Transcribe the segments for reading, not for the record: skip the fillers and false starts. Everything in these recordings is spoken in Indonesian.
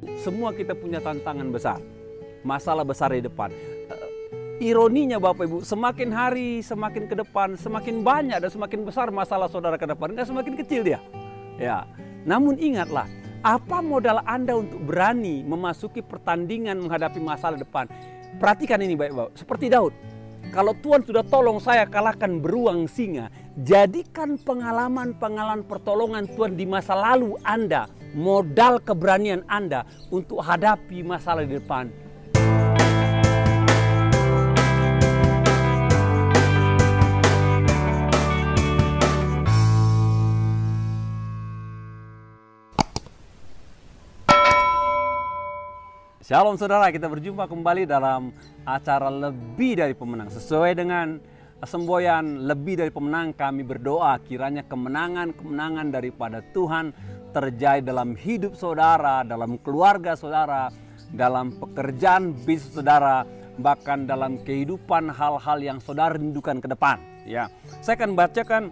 Semua kita punya tantangan besar, masalah besar di depan. Ironinya Bapak Ibu, semakin hari semakin ke depan, semakin banyak dan semakin besar masalah saudara ke depan, nggak semakin kecil dia. Ya, namun ingatlah, apa modal Anda untuk berani memasuki pertandingan menghadapi masalah depan? Perhatikan ini baik-baik, seperti Daud. Kalau Tuhan sudah tolong saya kalahkan beruang singa, jadikan pengalaman-pengalaman pertolongan Tuhan di masa lalu Anda, modal keberanian Anda untuk hadapi masalah di depan. Shalom saudara, kita berjumpa kembali dalam acara Lebih Dari Pemenang. Sesuai dengan semboyan Lebih Dari Pemenang, kami berdoa kiranya kemenangan-kemenangan daripada Tuhan terjadi dalam hidup saudara, dalam keluarga saudara, dalam pekerjaan bisnis saudara, bahkan dalam kehidupan hal-hal yang saudara rindukan ke depan. Ya, saya akan bacakan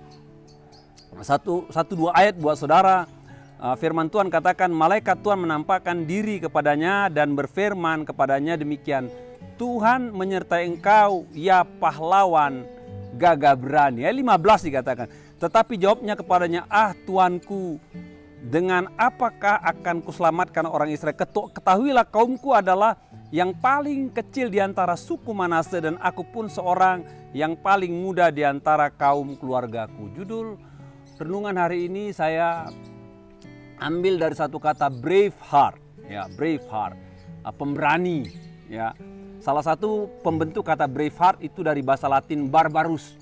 satu dua ayat buat saudara. Firman Tuhan katakan, malaikat Tuhan menampakkan diri kepadanya dan berfirman kepadanya demikian, Tuhan menyertai engkau ya pahlawan gagah berani. Ayat 15 dikatakan, tetapi jawabnya kepadanya, Tuanku, dengan apakah akan kuselamatkan orang Israel? Ketahuilah kaumku adalah yang paling kecil di antara suku Manase dan aku pun seorang yang paling muda di antara kaum keluargaku. Judul renungan hari ini saya ambil dari satu kata brave heart, ya, brave heart, pemberani, ya. Salah satu pembentuk kata brave heart itu dari bahasa Latin barbarus.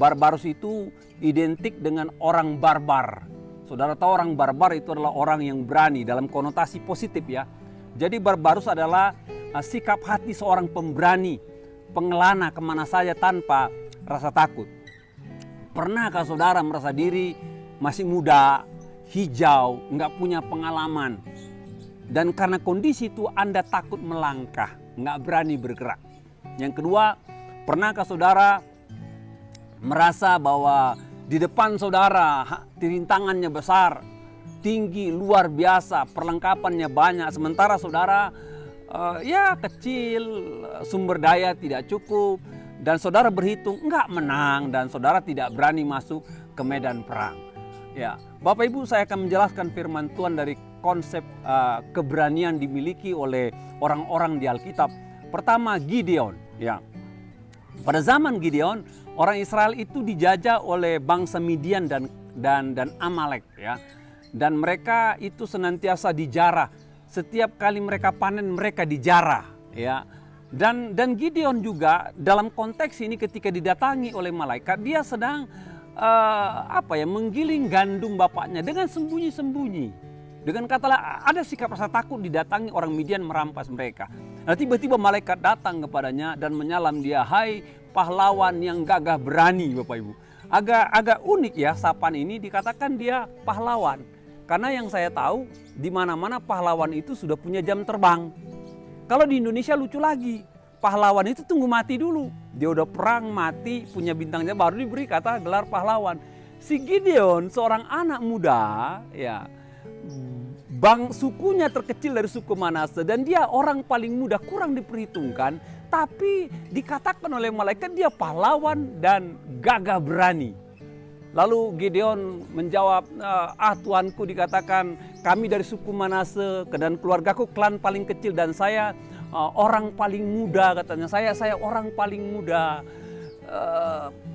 Barbarus itu identik dengan orang barbar. Saudara tahu orang barbar itu adalah orang yang berani dalam konotasi positif, ya. Jadi barbarus adalah sikap hati seorang pemberani, pengelana kemana saja tanpa rasa takut. Pernahkah saudara merasa diri masih muda, hijau, nggak punya pengalaman, dan karena kondisi itu Anda takut melangkah, nggak berani bergerak? Yang kedua, pernahkah saudara merasa bahwa di depan saudara rintangannya besar, tinggi, luar biasa, perlengkapannya banyak, sementara saudara ya kecil, sumber daya tidak cukup, dan saudara berhitung nggak menang, dan saudara tidak berani masuk ke medan perang? Ya, Bapak Ibu, saya akan menjelaskan firman Tuhan dari konsep keberanian dimiliki oleh orang-orang di Alkitab. Pertama, Gideon. Ya, pada zaman Gideon, orang Israel itu dijajah oleh bangsa Midian dan Amalek. Ya, dan mereka itu senantiasa dijarah. Setiap kali mereka panen, mereka dijarah. Ya, dan Gideon juga dalam konteks ini ketika didatangi oleh malaikat, dia sedang menggiling gandum bapaknya dengan sembunyi-sembunyi. Dengan kata ada sikap rasa takut didatangi orang Midian merampas mereka. Nah, tiba-tiba malaikat datang kepadanya dan menyalam dia, hai pahlawan yang gagah berani. Bapak Ibu, agak unik ya sapaan ini, dikatakan dia pahlawan. Karena yang saya tahu di mana-mana pahlawan itu sudah punya jam terbang. Kalau di Indonesia lucu lagi, pahlawan itu tunggu mati dulu. Dia udah perang mati, punya bintangnya, baru diberi kata gelar pahlawan. Si Gideon seorang anak muda, ya, sukunya terkecil dari suku Manase, dan dia orang paling muda, kurang diperhitungkan, tapi dikatakan oleh malaikat dia pahlawan dan gagah berani. Lalu Gideon menjawab, Tuanku, dikatakan kami dari suku Manase dan keluargaku klan paling kecil, dan saya orang paling muda, katanya. Saya orang paling muda.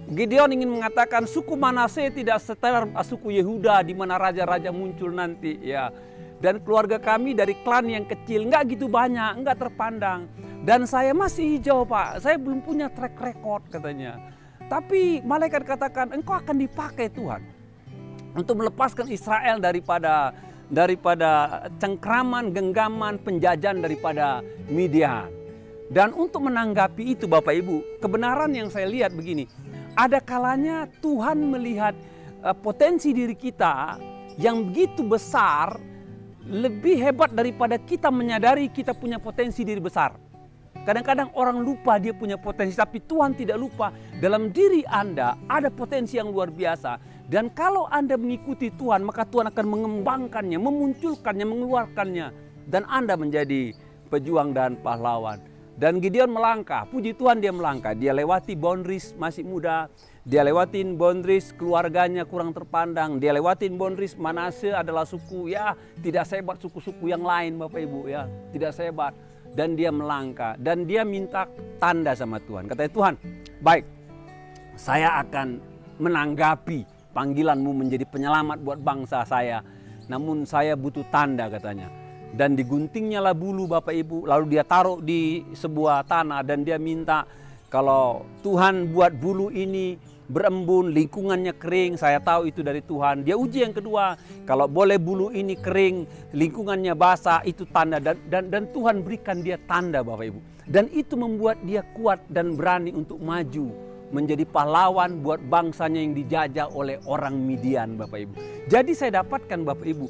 Gideon ingin mengatakan suku Manase tidak setelar suku Yehuda di mana raja-raja muncul nanti, ya. Dan keluarga kami dari klan yang kecil, nggak gitu banyak, nggak terpandang. Dan saya masih hijau, Pak. Saya belum punya track record, katanya. Tapi malaikat katakan engkau akan dipakai Tuhan untuk melepaskan Israel daripada cengkraman, genggaman, penjajahan daripada Midian. Dan untuk menanggapi itu Bapak Ibu, kebenaran yang saya lihat begini, ada kalanya Tuhan melihat potensi diri kita yang begitu besar, lebih hebat daripada kita menyadari kita punya potensi diri besar. Kadang-kadang orang lupa dia punya potensi, tapi Tuhan tidak lupa. Dalam diri Anda ada potensi yang luar biasa. Dan kalau Anda mengikuti Tuhan, maka Tuhan akan mengembangkannya, memunculkannya, mengeluarkannya dan Anda menjadi pejuang dan pahlawan. Dan Gideon melangkah, puji Tuhan dia melangkah. Dia lewati boundaries masih muda, dia lewatin boundaries keluarganya kurang terpandang, dia lewatin boundaries Manase adalah suku ya tidak sehebat suku-suku yang lain Bapak Ibu ya, tidak sehebat. Dan dia melangkah dan dia minta tanda sama Tuhan. Katanya, Tuhan baik, saya akan menanggapi panggilanmu menjadi penyelamat buat bangsa saya. Namun saya butuh tanda katanya. Dan diguntingnya lah bulu Bapak Ibu, lalu dia taruh di sebuah tanah dan dia minta kalau Tuhan buat bulu ini berembun, lingkungannya kering, saya tahu itu dari Tuhan. Dia uji yang kedua, kalau boleh bulu ini kering, lingkungannya basah, itu tanda. Dan Tuhan berikan dia tanda Bapak Ibu. Dan itu membuat dia kuat dan berani untuk maju menjadi pahlawan buat bangsanya yang dijajah oleh orang Midian Bapak Ibu. Jadi saya dapatkan Bapak Ibu,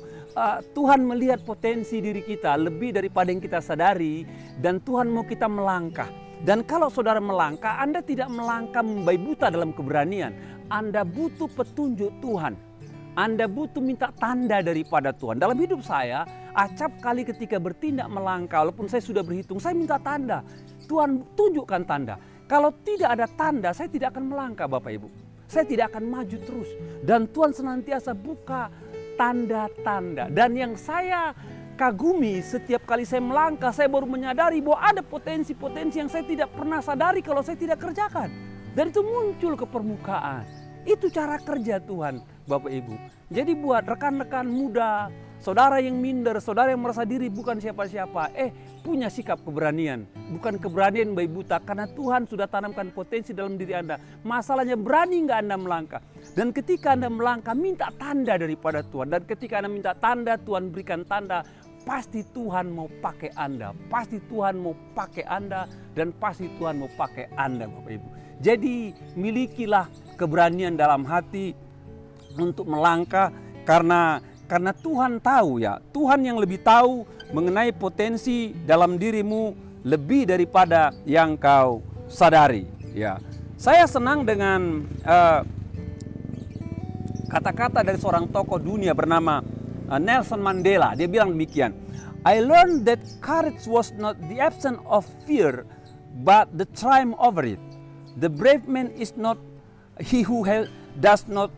Tuhan melihat potensi diri kita lebih daripada yang kita sadari, dan Tuhan mau kita melangkah. Dan kalau saudara melangkah, Anda tidak melangkah membabi buta dalam keberanian. Anda butuh petunjuk Tuhan. Anda butuh minta tanda daripada Tuhan. Dalam hidup saya, acap kali ketika bertindak melangkah, walaupun saya sudah berhitung, saya minta tanda. Tuhan tunjukkan tanda. Kalau tidak ada tanda, saya tidak akan melangkah Bapak Ibu. Saya tidak akan maju terus. Dan Tuhan senantiasa buka tanda-tanda. Dan yang saya kagumi setiap kali saya melangkah, saya baru menyadari bahwa ada potensi-potensi yang saya tidak pernah sadari kalau saya tidak kerjakan. Dan itu muncul ke permukaan. Itu cara kerja Tuhan Bapak Ibu. Jadi buat rekan-rekan muda, saudara yang minder, saudara yang merasa diri bukan siapa-siapa, punya sikap keberanian. Bukan keberanian bayi buta, karena Tuhan sudah tanamkan potensi dalam diri Anda. Masalahnya berani nggak Anda melangkah. Dan ketika Anda melangkah, minta tanda daripada Tuhan. Dan ketika Anda minta tanda, Tuhan berikan tanda. Pasti Tuhan mau pakai Anda. Pasti Tuhan mau pakai Anda. Dan pasti Tuhan mau pakai Anda Bapak Ibu. Jadi milikilah keberanian dalam hati untuk melangkah. Karena Tuhan tahu ya. Tuhan yang lebih tahu mengenai potensi dalam dirimu lebih daripada yang kau sadari. Ya, saya senang dengan kata-kata dari seorang tokoh dunia bernama Nelson Mandela. Dia bilang demikian, I learned that courage was not the absence of fear, but the triumph over it. The brave man is not he who does not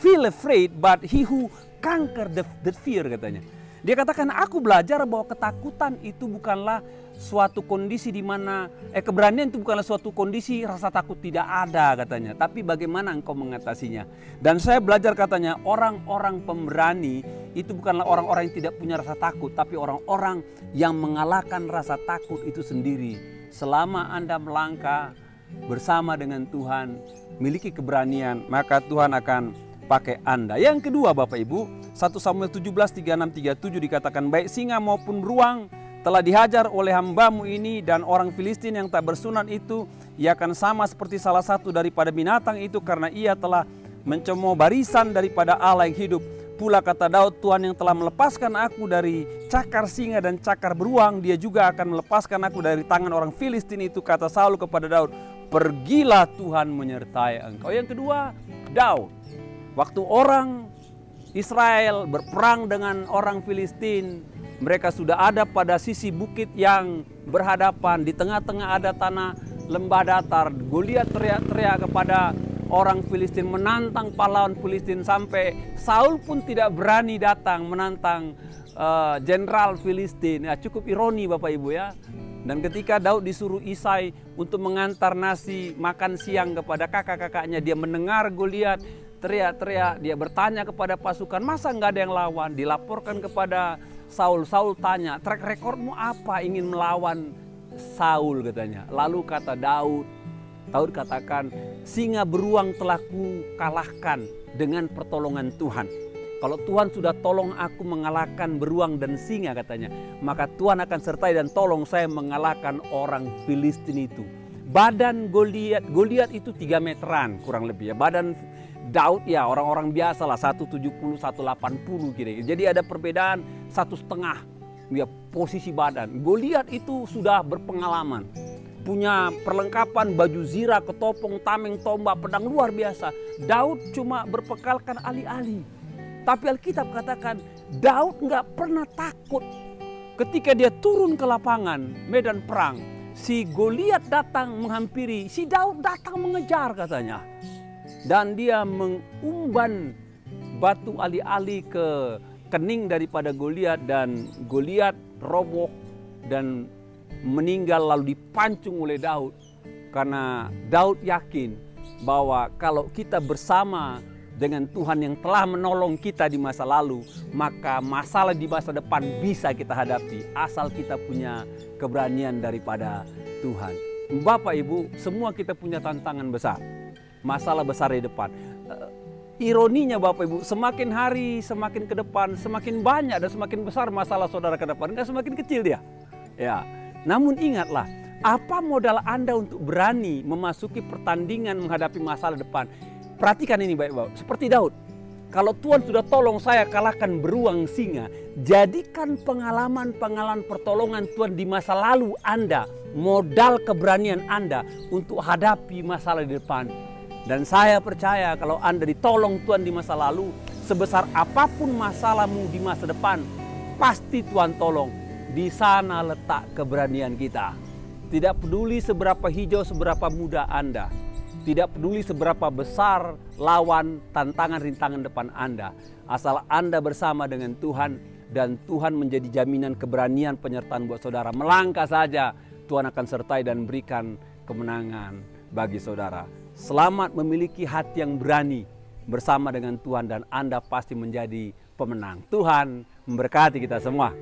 feel afraid, but he who conquer the fear katanya. Dia katakan, aku belajar bahwa ketakutan itu bukanlah suatu kondisi di mana keberanian itu bukanlah suatu kondisi rasa takut tidak ada katanya, tapi bagaimana engkau mengatasinya. Dan saya belajar katanya, orang-orang pemberani itu bukanlah orang-orang yang tidak punya rasa takut, tapi orang-orang yang mengalahkan rasa takut itu sendiri. Selama Anda melangkah bersama dengan Tuhan, miliki keberanian, maka Tuhan akan pakai Anda. Yang kedua Bapak Ibu, 1 Samuel 17:36-37 dikatakan, baik singa maupun beruang telah dihajar oleh hambamu ini, dan orang Filistin yang tak bersunan itu, ia akan sama seperti salah satu daripada binatang itu, karena ia telah mencemooh barisan daripada Allah yang hidup. Pula kata Daud, Tuhan yang telah melepaskan aku dari cakar singa dan cakar beruang, dia juga akan melepaskan aku dari tangan orang Filistin itu. Kata Saul kepada Daud, pergilah, Tuhan menyertai engkau. Yang kedua, Daud. Waktu orang Israel berperang dengan orang Filistin, mereka sudah ada pada sisi bukit yang berhadapan. Di tengah-tengah ada tanah lembah datar. Goliat teriak-teriak kepada orang Filistin, menantang pahlawan Filistin, sampai Saul pun tidak berani datang menantang jenderal Filistin. Ya, cukup ironi Bapak Ibu ya. Dan ketika Daud disuruh Isai untuk mengantar nasi makan siang kepada kakak-kakaknya, dia mendengar Goliat teriak-teriak, dia bertanya kepada pasukan, masa nggak ada yang lawan? Dilaporkan kepada Saul. Saul tanya, track recordmu apa ingin melawan Saul katanya. Lalu kata Daud katakan, singa beruang telah ku kalahkan dengan pertolongan Tuhan. Kalau Tuhan sudah tolong aku mengalahkan beruang dan singa katanya, maka Tuhan akan sertai dan tolong saya mengalahkan orang Filistin itu. Badan Goliat itu 3 meteran kurang lebih ya. Badan Daud ya orang-orang biasa lah, 170, 180 kira-kira. Jadi ada perbedaan 1,5 ya posisi badan. Goliat itu sudah berpengalaman, punya perlengkapan baju zirah, ketopong, tameng, tombak, pedang luar biasa. Daud cuma berbekalkan ali-ali. Tapi Alkitab katakan Daud nggak pernah takut ketika dia turun ke lapangan medan perang, si Goliat datang menghampiri, si Daud datang mengejar katanya. Dan dia mengumban batu alih-alih ke kening daripada Goliat, dan Goliat roboh dan meninggal lalu dipancung oleh Daud. Karena Daud yakin bahwa kalau kita bersama dengan Tuhan yang telah menolong kita di masa lalu, maka masalah di masa depan bisa kita hadapi asal kita punya keberanian daripada Tuhan. Bapak Ibu, semua kita punya tantangan besar, masalah besar di depan. Ironinya Bapak Ibu, semakin hari semakin ke depan, semakin banyak dan semakin besar masalah saudara ke depan, enggak semakin kecil dia. Ya, namun ingatlah, apa modal Anda untuk berani memasuki pertandingan menghadapi masalah depan? Perhatikan ini baik-baik, seperti Daud. Kalau Tuhan sudah tolong saya kalahkan beruang singa, jadikan pengalaman-pengalaman pertolongan Tuhan di masa lalu Anda modal keberanian Anda untuk hadapi masalah di depan. Dan saya percaya kalau Anda ditolong Tuhan di masa lalu, sebesar apapun masalahmu di masa depan, pasti Tuhan tolong. Di sana letak keberanian kita. Tidak peduli seberapa hijau, seberapa muda Anda. Tidak peduli seberapa besar lawan, tantangan, rintangan depan Anda. Asal Anda bersama dengan Tuhan dan Tuhan menjadi jaminan keberanian penyertaan buat saudara. Melangkah saja, Tuhan akan sertai dan berikan kemenangan bagi saudara. Selamat memiliki hati yang berani bersama dengan Tuhan dan Anda pasti menjadi pemenang. Tuhan memberkati kita semua.